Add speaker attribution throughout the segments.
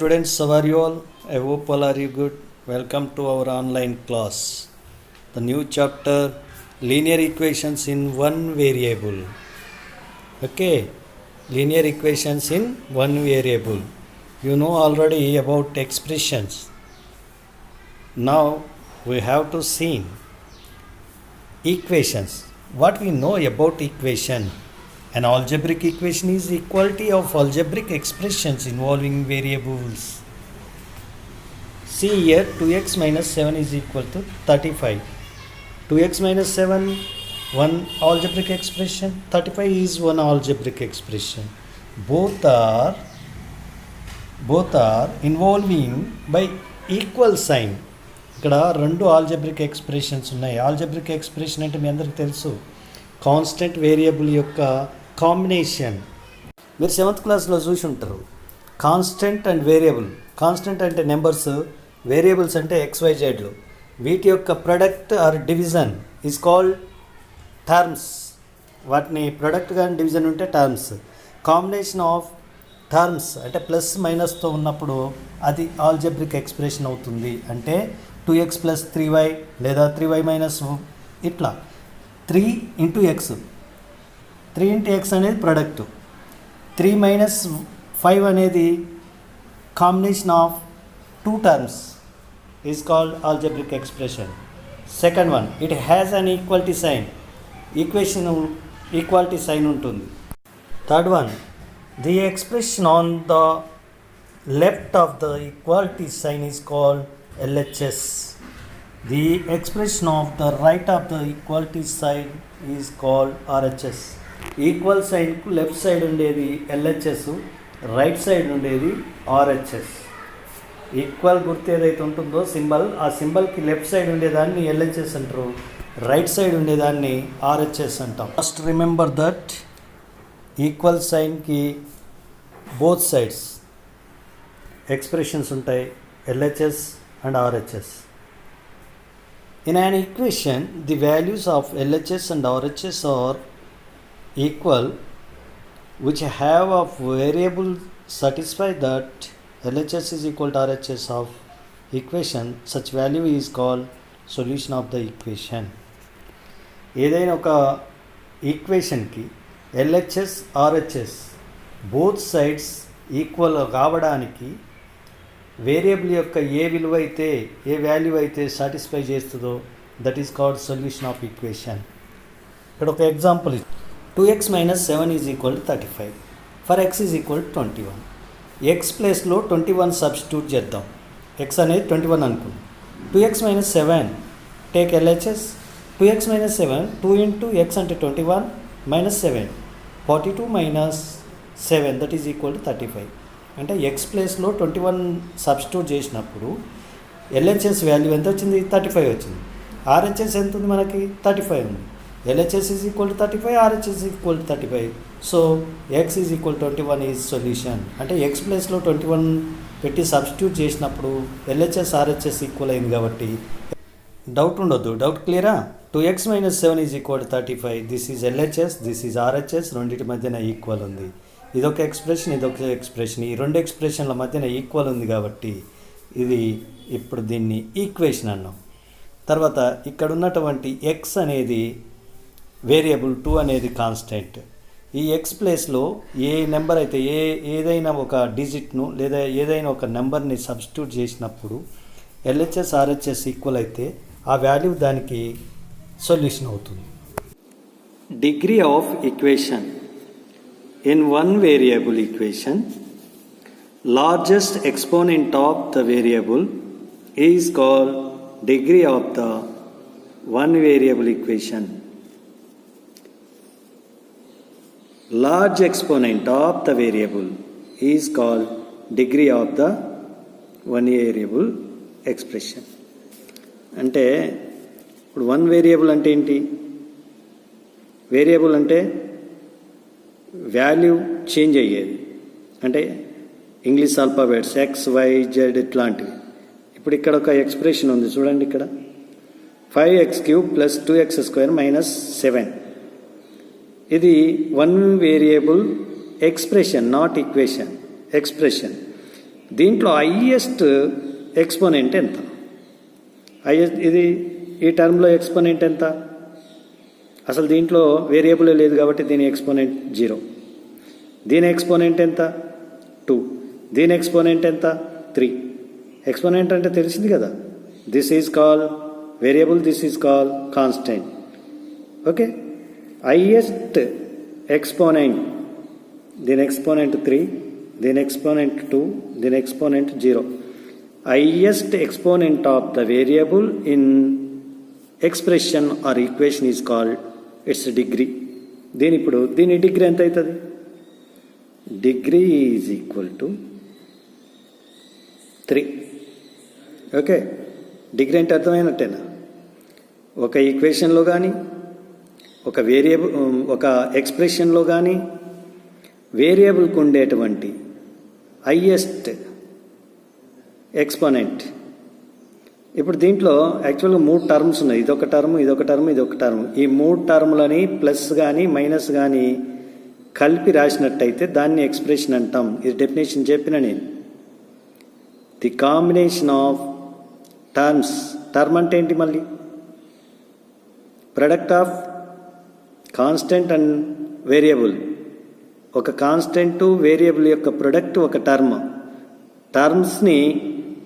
Speaker 1: students, how are you all? I hope all are you good. Welcome to our online class. The new chapter, linear equations in one variable. Okay, linear equations in one variable. You know already about expressions. Now we have to see equations. What we know about equation? An algebraic equation is equality of algebraic expressions involving variables. See here, 2x minus 7 is equal to 35. 2x minus 7, one algebraic expression. 35 is one algebraic expression. Both are involving by equal sign. ఇక్కడ రెండు algebraic expressions ఉన్నాయి. Algebraic expression అంటే మీ అందరికీ తెలుసు, constant variable యొక్క combination. మీరు 7th క్లాస్లో చూసి ఉంటారు. Constant and variable. కాన్స్టెంట్ అంటే నెంబర్స్, వేరియబుల్స్ అంటే XYZలు. వీటి యొక్క product are division is called terms. వాటిని ప్రొడక్ట్ కానీ డివిజన్ ఉంటే టర్మ్స్. కాంబినేషన్ ఆఫ్ టర్మ్స్ అంటే ప్లస్ మైనస్తో ఉన్నప్పుడు అది ఆల్జబ్రిక్ ఎక్స్ప్రెషన్ అవుతుంది. అంటే 2x + 3y లేదా 3y - ఇట్లా 3 × x. 3 × x అనేది ప్రొడక్ట్. 3 - 5 అనేది combination of two terms is called algebraic expression. Second one, it has an equality sign. Equation equality sign ఉంటుంది. Third one, the expression on the left of the equality sign is called LHS. The expression of the right of the equality sign is called RHS. Equal సైన్కు left side ఉండేది LHS, right side ఉండేది RHS. Equal గుర్తు ఏదైతే ఉంటుందో symbol, ఆ సింబల్కి left side ఉండేదాన్ని LHS అంటారు, రైట్ సైడ్ ఉండేదాన్ని RHS అంటాం. ఫస్ట్ రిమెంబర్ దట్ ఈక్వల్ సైన్కి బోత్ సైడ్స్ ఎక్స్ప్రెషన్స్ ఉంటాయి, LHS and RHS. In an equation, the values of LHS and RHS are equal, which have a variable satisfy that LHS is equal to RHS of equation. Such value is called solution of the equation. ఏదైనా ఒక ఈక్వేషన్కి LHS, RHS both sides equal కావడానికి variable యొక్క ఏ విలువ అయితే, ఏ value అయితే satisfy చేస్తుందో that is called solution of equation. ఇక్కడ ఒక example, 2x - 7 is equal to 35 for x is equal to 21. X ప్లేస్లో 21 సబ్స్టిట్యూట్ చేద్దాం. x అనేది 21 అనుకుందాం. 2x - 7 take LHS. 2x - 7 2 × x అంటే 21 - 7 42 - 7 దట్ ఈజ్ ఈక్వల్ టు 35. అంటే ఎక్స్ ప్లేస్లో 21 సబ్స్టిట్యూట్ చేసినప్పుడు LHS వాల్యూ ఎంత వచ్చింది? 35 వచ్చింది. RHS ఎంత ఉంది? మనకి 35 ఉంది. LHS is equal to 35, RHS is equal to 35. So x is equal 21 is solution. అంటే ఎక్స్ ప్లేస్లో 21 పెట్టి సబ్స్టిట్యూట్ చేసినప్పుడు LHS RHS ఈక్వల్ అయింది కాబట్టి డౌట్ ఉండొద్దు. డౌట్ క్లియరా? 2x - 7 is equal to 35. This is LHS, this is RHS. రెండింటి మధ్యన ఈక్వల్ ఉంది. ఇదొక ఎక్స్ప్రెషన్, ఇదొక ఎక్స్ప్రెషన్. ఈ రెండు ఎక్స్ప్రెషన్ల మధ్యన ఈక్వల్ ఉంది కాబట్టి ఇది ఇప్పుడు దీన్ని ఈక్వేషన్ అన్నాం. తర్వాత ఇక్కడ ఉన్నటువంటి x అనేది వేరియబుల్, 2 అనేది కాన్స్టెంట్. ఈ ఎక్స్ ప్లేస్లో ఏ నెంబర్ అయితే, ఏదైనా ఒక డిజిట్ను లేదా ఏదైనా ఒక నెంబర్ని సబ్స్టిట్యూట్ చేసినప్పుడు LHS RHS ఈక్వల్ అయితే ఆ వాల్యూ దానికి సొల్యూషన్ అవుతుంది. Degree of equation. In one variable equation, largest exponent of the variable is called degree of the one variable equation. Large exponent of the variable is called degree of the one variable expression. అంటే ఇప్పుడు one variable అంటే ఏంటి? Variable అంటే value change అయ్యేది. అంటే English alphabets XYZ ఇట్లాంటివి. ఇప్పుడు ఇక్కడ ఒక ఎక్స్ప్రెషన్ ఉంది చూడండి. ఇక్కడ 5x³ + 2x² - 7. ఇది one variable expression, not equation, expression. దీంట్లో హైయెస్ట్ ఎక్స్పోనెంట్ ఎంత? ఇది ఈ టర్మ్లో ఎక్స్పోనెంట్ ఎంత? అసలు దీంట్లో వేరియబుల్ లేదు కాబట్టి దీని ఎక్స్పోనెంట్ 0. దీని ఎక్స్పోనెంట్ ఎంత? 2. దీని ఎక్స్పోనెంట్ ఎంత? 3. ఎక్స్పోనెంట్ అంటే తెలిసింది కదా, this is call variable, this is call constant. Okay, highest exponent, దీని ఎక్స్పోనెంట్ 3, దీని ఎక్స్పోనెంట్ 2, దీని exponent 0. Highest exponent of the variable in expression are equation is called it's degree. దీని డిగ్రీ ఎంత అవుతుంది? Degree is equal to 3. Okay, degree అంటే అర్థమైనట్టేనా? ఒక ఈక్వేషన్లో కానీ, ఒక వేరియబుల్, ఒక ఎక్స్ప్రెషన్లో కానీ వేరియబుల్కి ఉండేటువంటి హైయెస్ట్ ఎక్స్పోనెంట్. ఇప్పుడు దీంట్లో యాక్చువల్గా 3 టర్మ్స్ ఉన్నాయి. ఇదొక టర్మ్, ఇదొక టర్మ్, ఇదొక టర్మ్. ఈ 3 టర్ములని ప్లస్ కానీ మైనస్ కానీ కలిపి రాసినట్టయితే దాన్ని ఎక్స్ప్రెషన్ అంటాం. ఇది డెఫినేషన్ చెప్పిన నేను. The combination of terms, term అంటే ఏంటి మళ్ళీ? Product of constant and variable. ఒక కాన్స్టెంట్ వేరియబుల్ యొక్క ప్రొడక్ట్ ఒక టర్మ్. టర్మ్స్ని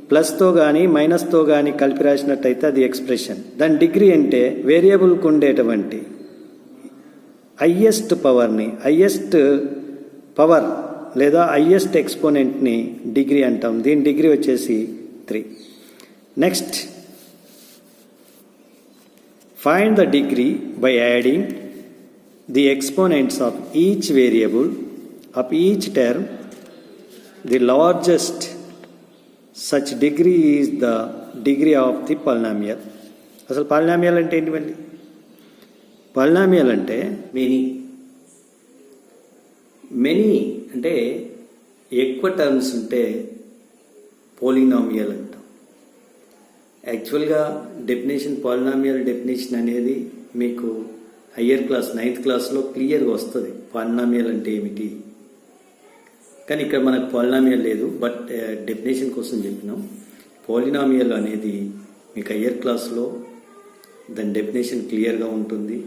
Speaker 1: ప్లస్తో కానీ మైనస్తో కానీ కలిపి రాసినట్టయితే అది ఎక్స్ప్రెషన్. దాని డిగ్రీ అంటే వేరియబుల్కి ఉండేటువంటి హయ్యెస్ట్ పవర్ని, హయ్యెస్ట్ పవర్ లేదా హయ్యెస్ట్ ఎక్స్పోనెంట్ని డిగ్రీ అంటాం. దీని డిగ్రీ వచ్చేసి 3. Next, find the degree by adding the exponents of each variable of each term. The largest such degree is the degree of the polynomial. అసలు polynomial అంటే ఏంటి మళ్ళీ? Polynomial అంటే many అంటే ఎక్కువ టర్మ్స్ ఉంటే పోలినామియల్ అంటాం. యాక్చువల్గా డెఫినేషన్, పాలినామియల్ డెఫినేషన్ అనేది మీకు హయ్యర్ క్లాస్ 9th క్లాస్లో క్లియర్గా వస్తుంది, పాలినామియల్ అంటే ఏమిటి. కానీ ఇక్కడ మనకు పాలినామియల్ లేదు, బట్ డెఫినేషన్ కోసం చెప్పినాం. పాలినామియల్ అనేది మీకు హయ్యర్ క్లాస్లో దాని డెఫినేషన్ క్లియర్గా ఉంటుంది.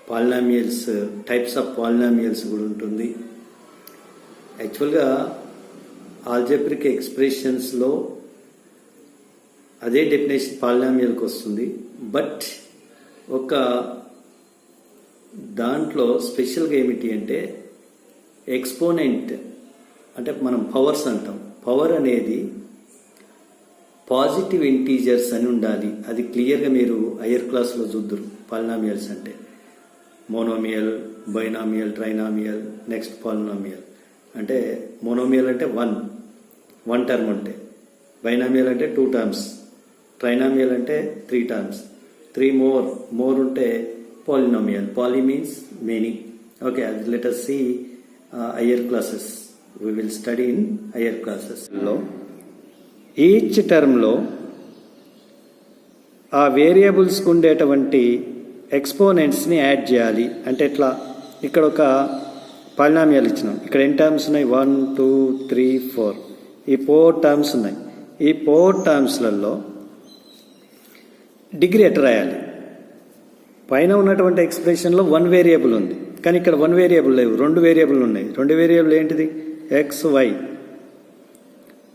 Speaker 1: పాలినామియల్స్, టైప్స్ ఆఫ్ పాలినామియల్స్ కూడా ఉంటుంది. యాక్చువల్గా ఆల్జబ్రిక్ ఎక్స్ప్రెషన్స్లో అదే డెఫినేషన్ పాలినామియల్కి వస్తుంది. బట్ ఒక దాంట్లో స్పెషల్గా ఏమిటి అంటే ఎక్స్పోనెంట్ అంటే మనం పవర్స్ అంటాం. పవర్ అనేది పాజిటివ్ ఇంటీజర్స్ అని ఉండాలి. అది క్లియర్గా మీరు హయ్యర్ క్లాస్లో చూద్దరు. పాలినామియల్స్ అంటే monomial, binomial, trinomial, next polynomial. అంటే మోనోమియల్ అంటే వన్ టర్మ్ ఉంటే, బైనామియల్ అంటే 2 టర్మ్స్, ట్రైనామియల్ అంటే 3 టర్మ్స్, 3 మోర్ ఉంటే పాలినామియల్. పాలి means many. Okay, let us see higher classes. We will study in higher classes. Each టర్మ్లో ఆ వేరియబుల్స్కి ఉండేటువంటి ఎక్స్పోనెంట్స్ని యాడ్ చేయాలి. అంటే ఎట్లా? ఇక్కడ ఒక పాలినామియల్ ఇచ్చినాం. ఇక్కడ ఎన్ని టర్మ్స్ ఉన్నాయి? 1, 2, 3, 4. ఈ 4 టర్మ్స్ ఉన్నాయి. ఈ 4 టర్మ్స్లలో డిగ్రీ ఎట్లా రాయాలి? పైన ఉన్నటువంటి ఎక్స్ప్రెషన్లో 1 వేరియబుల్ ఉంది, కానీ ఇక్కడ 1 వేరియబుల్ లేవు, 2 వేరియబుల్ ఉన్నాయి. 2 వేరియబుల్ ఏంటిది? XY.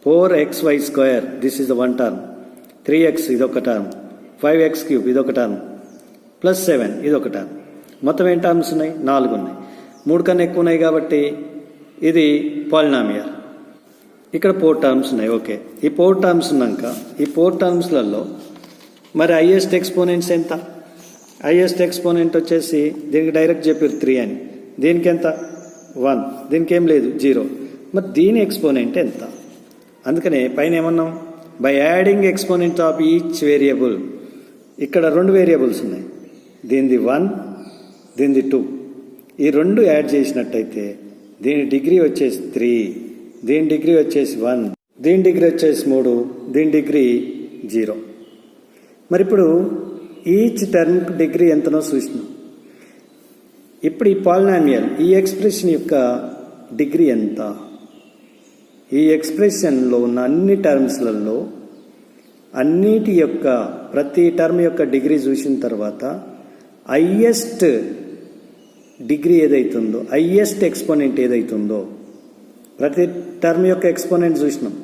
Speaker 1: 4XY square, this is the 1 term. 3x ఇదొక టర్మ్. 5x³ ఇదొక టర్మ్. +7 ఇదొక టర్మ్. మొత్తం ఎన్ని టర్మ్స్ ఉన్నాయి? 4 ఉన్నాయి. 3 కన్నా ఎక్కువ ఉన్నాయి కాబట్టి ఇది పాలినామియల్. ఇక్కడ 4 టర్మ్స్ ఉన్నాయి. ఓకే, ఈ 4 టర్మ్స్ ఉన్నాక ఈ 4 టర్మ్స్లలో మరి హైయెస్ట్ ఎక్స్పోనెంట్స్ ఎంత? హైయెస్ట్ ఎక్స్పోనెంట్ వచ్చేసి దీనికి డైరెక్ట్ చెప్పారు 3 అని. దీనికి ఎంత? 1. దీనికి ఏం లేదు, 0. మరి దీని ఎక్స్పోనెంట్ ఎంత? అందుకనే పైన ఏమన్నాం? By adding exponent of each variable. ఇక్కడ 2 వేరియబుల్స్ ఉన్నాయి, దీనిది 1, దీనిది 2. ఈ 2 యాడ్ చేసినట్టయితే దీని డిగ్రీ వచ్చేసి 3, దీని డిగ్రీ వచ్చేసి 1, దీని డిగ్రీ వచ్చేసి 3, దీని డిగ్రీ 0. మరి ఇప్పుడు ఈచ్ టర్మ్ డిగ్రీ ఎంతనో చూసినాం. ఇప్పుడు ఈ పాలినామియల్, ఈ ఎక్స్ప్రెషన్ యొక్క డిగ్రీ ఎంత? ఈ ఎక్స్ప్రెషన్లో ఉన్న అన్ని టర్మ్స్లలో అన్నిటి యొక్క ప్రతి టర్మ్ యొక్క డిగ్రీ చూసిన తర్వాత హైయెస్ట్ డిగ్రీ ఏదైతుందో, హైయెస్ట్ ఎక్స్పోనెంట్ ఏదైతుందో, ప్రతి టర్మ్ యొక్క ఎక్స్పోనెంట్ చూసినాం.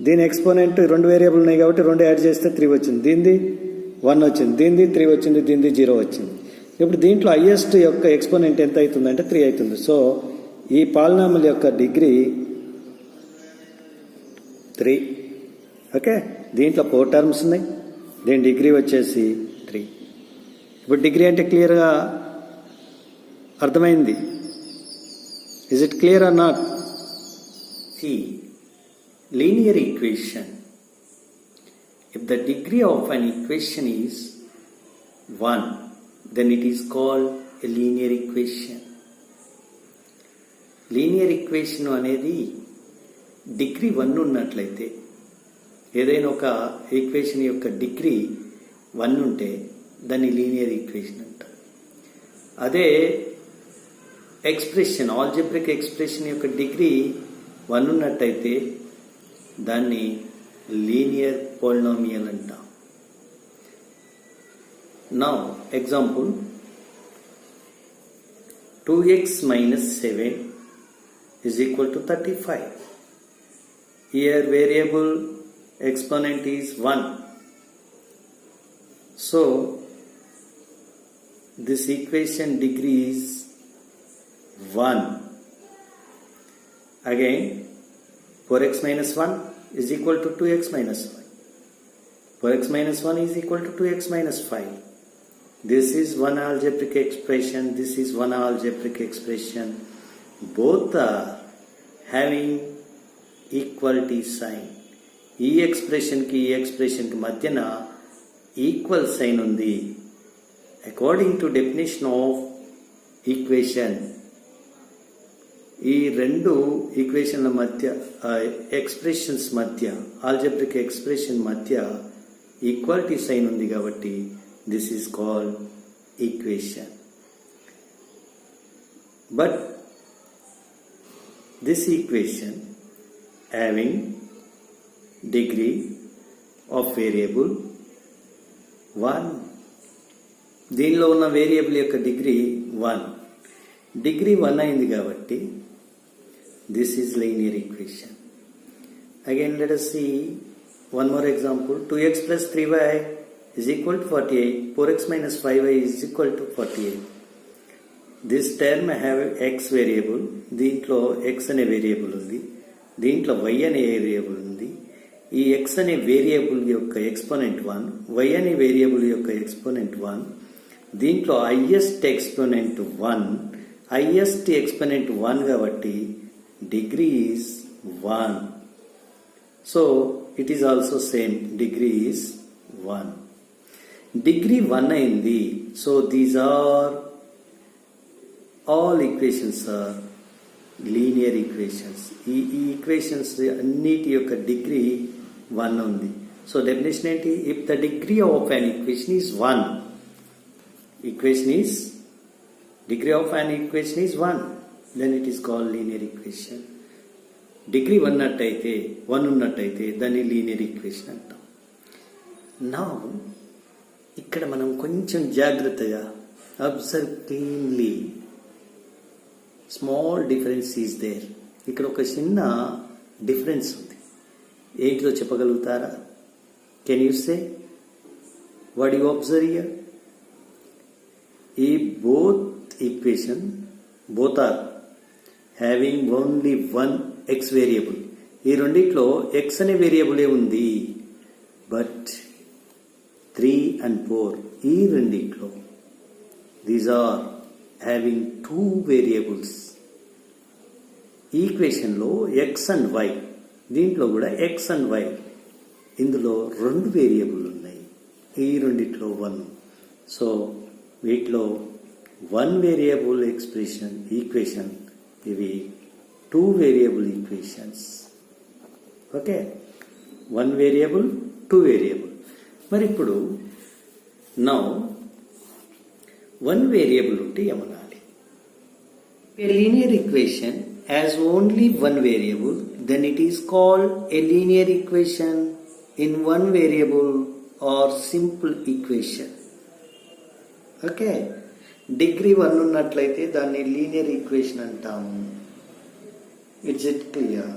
Speaker 1: దీని ఎక్స్పోనెంట్ 2 వేరియబుల్ ఉన్నాయి కాబట్టి 2 యాడ్ చేస్తే 3 వచ్చింది, దీనిది 1 వచ్చింది, దీనిది 3 వచ్చింది, దీనిది 0 వచ్చింది. ఇప్పుడు దీంట్లో హైయెస్ట్ యొక్క ఎక్స్పోనెంట్ ఎంత అవుతుందంటే 3 అవుతుంది. సో ఈ పాలినామిల్ యొక్క డిగ్రీ 3. ఓకే, దీంట్లో 4 టర్మ్స్ ఉన్నాయి, దీని డిగ్రీ వచ్చేసి 3. ఇప్పుడు డిగ్రీ అంటే క్లియర్గా అర్థమైంది. Is it clear or not? See, linear equation. If the degree of an equation is 1, then it is called a linear equation. Linear equation అనేది డిగ్రీ 1 ఉన్నట్లయితే, ఏదైనా ఒక ఈక్వేషన్ యొక్క డిగ్రీ 1 ఉంటే దాన్ని లీనియర్ ఈక్వేషన్ అంటారు. అదే ఎక్స్ప్రెషన్, ఆల్జీబ్రిక్ ఎక్స్ప్రెషన్ యొక్క డిగ్రీ 1 ఉన్నట్టయితే దాన్ని లీనియర్ పోలినామియల్ అంటాం. Now example, 2x minus 7 is equal to 35. Here variable exponent is 1. So this equation degree is 1. Again, 4x minus 1 is equal to 2x minus 5. 4x minus 1 is equal to 2x minus 5. This is one algebraic expression, this is one algebraic expression. Both are having equality sign. ఈ ఎక్స్ప్రెషన్కి ఈ ఎక్స్ప్రెషన్కి మధ్యన equal sign ఉంది. According to definition of equation, ఈ 2 ఈక్వేషన్ల మధ్య, expressions మధ్య, algebraic expression మధ్య equality sign ఉంది కాబట్టి this is called equation. But this equation having degree of variable 1, దీనిలో ఉన్న వేరియబుల్ యొక్క డిగ్రీ 1. డిగ్రీ 1 అయింది కాబట్టి this is linear equation. Again, let us see one more example. 2x plus 3y is equal to 48. 4x minus 5y is equal to 48. This term have x variable. దీంట్లో x అనే variable ఉంది, దీంట్లో y అనే variable ఉంది. ఈ x అనే variable యొక్క exponent 1, y అనే వేరియబుల్ యొక్క ఎక్స్పోనెంట్ 1. దీంట్లో హైయెస్ట్ ఎక్స్పోనెంట్ 1, హైయెస్ట్ ఎక్స్పోనెంట్ 1 కాబట్టి degree is 1. So it is also same, degree is 1. Degree 1 అయింది. So these are all equations are linear equations. ఈ ఈక్వేషన్స్ అన్నిటి యొక్క డిగ్రీ 1 ఉంది. సో డెఫినేషన్ ఏంటి? If the degree of an equation is 1, equation is degree of an equation is 1, then it is called linear equation. Degree 1 ఉన్నట్టయితే దాన్ని linear equation అంటాం. నా ఇక్కడ మనం కొంచెం జాగ్రత్తగా observe cleanly, small difference is there. ఇక్కడ ఒక చిన్న డిఫరెన్స్ ఉంది. ఏంటిదో చెప్పగలుగుతారా? Can you say what you observe here? ఈ both equation, both are having only 1 x variable. ఈ రెండిట్లో x అనే వేరియబులే ఉంది. బట్ 3 and 4 ఈ రెండిట్లో దీస్ ఆర్ హ్యావింగ్ 2 వేరియబుల్స్. ఈక్వేషన్లో x and y, దీంట్లో కూడా x and y, ఇందులో 2 వేరియబుల్ ఉన్నాయి. ఈ రెండిట్లో 1. సో వీటిలో 1 వేరియబుల్ ఈక్వేషన్, ఇవి 2 variable equations. Okay, 1 variable 2 variable. మరి ఇప్పుడు నౌ 1 వేరియబుల్ ఉంటే ఏమనాలి? A linear equation has only one variable, then it is called a linear equation in one variable or simple equation. Okay, degree 1 ఉన్నట్లయితే దాన్ని linear equation అంటాము. It's it clear?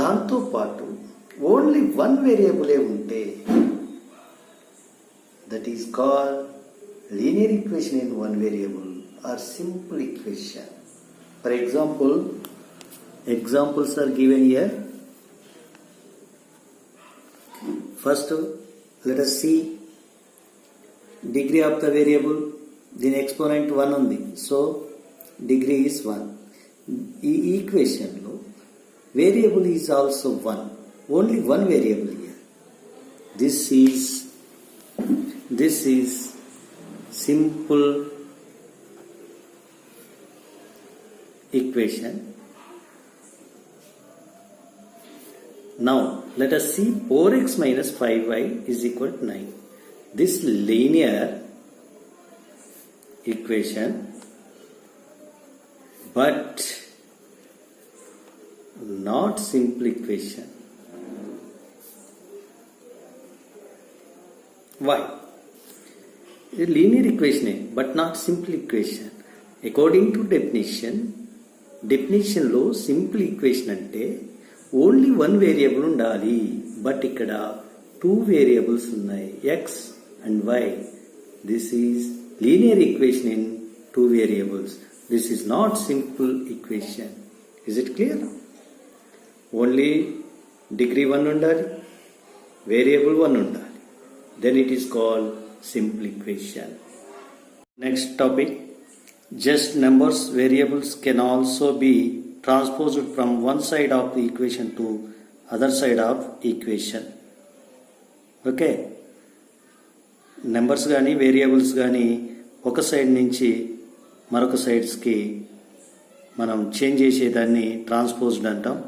Speaker 1: దాంతోపాటు only one వేరియబులే ఉంటే that is called linear equation in one variable or simple equation. For example, examples are given here. First, let us see degree of the variable. Then exponent 1 ఉంది, so degree is 1. ఈ equation లో variable is also 1, only one variable here. This is simple equation. Now let us see 4x minus 5y is equal to 9. This linear equation, but not simple equation. Why? A linear equation but not simple equation. According to definition లో simple equation అంటే only one variable ఉండాలి. But ఇక్కడ 2 variables ఉన్నాయి, x and y. This is linear equation in 2 variables. This is not simple equation. Is it clear? Only degree 1 ఉండాలి, variable 1 ఉండాలి. Then it is called simple equation. Next topic, just numbers variables can also be transposed from one side of the equation to other side of equation. Okay, numbers గానీ variables గానీ ఒక side నుంచి మరొక సైడ్స్కి మనం change చేసేదాన్ని transposed అంటాం.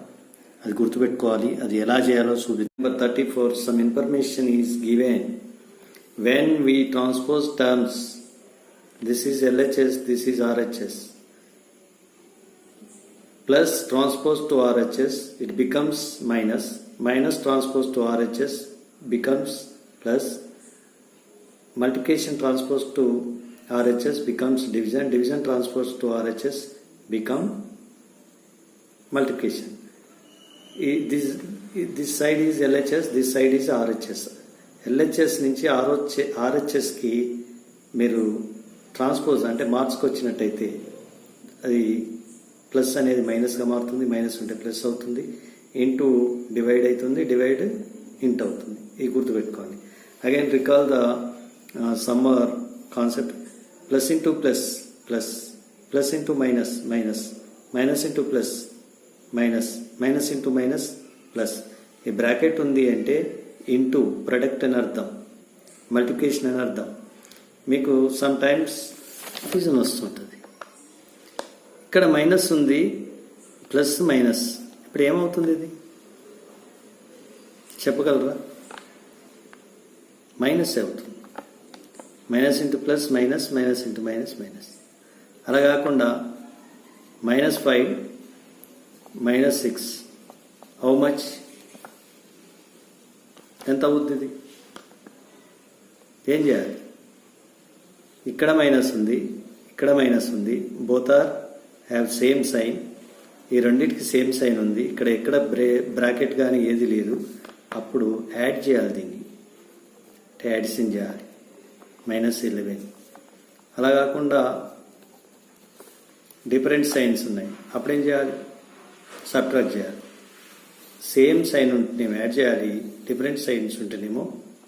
Speaker 1: అది గుర్తుపెట్టుకోవాలి. అది ఎలా చేయాలో చూపిస్తాం. Number 34, some information is given. When we transpose terms, this is LHS, this is RHS, plus transpose to RHS, it becomes minus, minus transpose to RHS becomes plus, multiplication transpose to RHS becomes division, division transpose to RHS become multiplication. This side is LHS, this side is RHS. LHS నుంచి ఆర్హెచ్ఎస్కి మీరు transpose అంటే మార్చుకొచ్చినట్టయితే అది plus అనేది మైనస్గా మారుతుంది, minus ఉంటే plus అవుతుంది, into divide అవుతుంది, divide ఇంట్ అవుతుంది. ఇది గుర్తుపెట్టుకోండి. Again recall the summer concept. Plus into plus plus, plus into minus minus, minus into plus minus, minus into minus plus. ఈ బ్రాకెట్ ఉంది అంటే ఇంటూ ప్రొడక్ట్ అని అర్థం, మల్టిప్లికేషన్ అని అర్థం. మీకు సమ్ టైమ్స్ కన్ఫ్యూజన్ వస్తుంటుంది. ఇక్కడ మైనస్ ఉంది, ప్లస్ మైనస్, ఇప్పుడు ఏమవుతుంది? ఇది చెప్పగలరా? మైనస్ అవుతుంది. Minus into plus minus, minus into minus minus. అలా కాకుండా -5 -6 హౌ మచ్? ఎంత అవుతుంది? ఇది ఏం చేయాలి? ఇక్కడ మైనస్ ఉంది, ఇక్కడ మైనస్ ఉంది, both are have same sign. ఈ రెండింటికి సేమ్ సైన్ ఉంది. ఇక్కడ ఎక్కడ బ్రాకెట్ కానీ ఏది లేదు. అప్పుడు యాడ్ చేయాలి, దీన్ని యాడిషన్ చేయాలి. -11. అలా కాకుండా డిఫరెంట్ సైన్స్ ఉన్నాయి, అప్పుడేం చేయాలి? సబ్ట్రాక్ట్ చేయాలి. సేమ్ సైన్ ఉంటేనేమో యాడ్ చేయాలి, డిఫరెంట్ సైన్స్ ఉంటేనేమో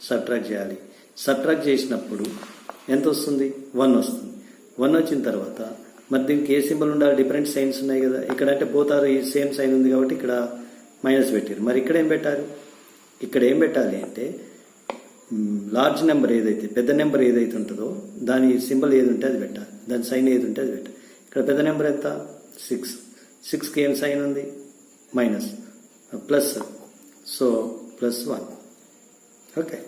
Speaker 1: సబ్ట్రాక్ట్ చేయాలి. సబ్ట్రాక్ట్ చేసినప్పుడు ఎంత వస్తుంది? 1 వస్తుంది. 1 వచ్చిన తర్వాత మరి దీనికి ఏ సింబల్ ఉండాలి? డిఫరెంట్ సైన్స్ ఉన్నాయి కదా. ఇక్కడ అంటే పోతారు, ఈ సేమ్ సైన్ ఉంది కాబట్టి ఇక్కడ మైనస్ పెట్టారు. మరి ఇక్కడ ఏం పెట్టాలి? ఇక్కడ ఏం పెట్టాలి అంటే లార్జ్ నెంబర్ ఏదైతే, పెద్ద నెంబర్ ఏదైతే ఉంటుందో దాని సింబల్ ఏది ఉంటే అది పెట్టాలి, దాని సైన్ ఏది ఉంటే అది పెట్టాలి. ఇక్కడ పెద్ద నెంబర్ ఎంత? 6. 6కి ఏం సైన్ ఉంది? Minus, plus, so +1. ఓకే.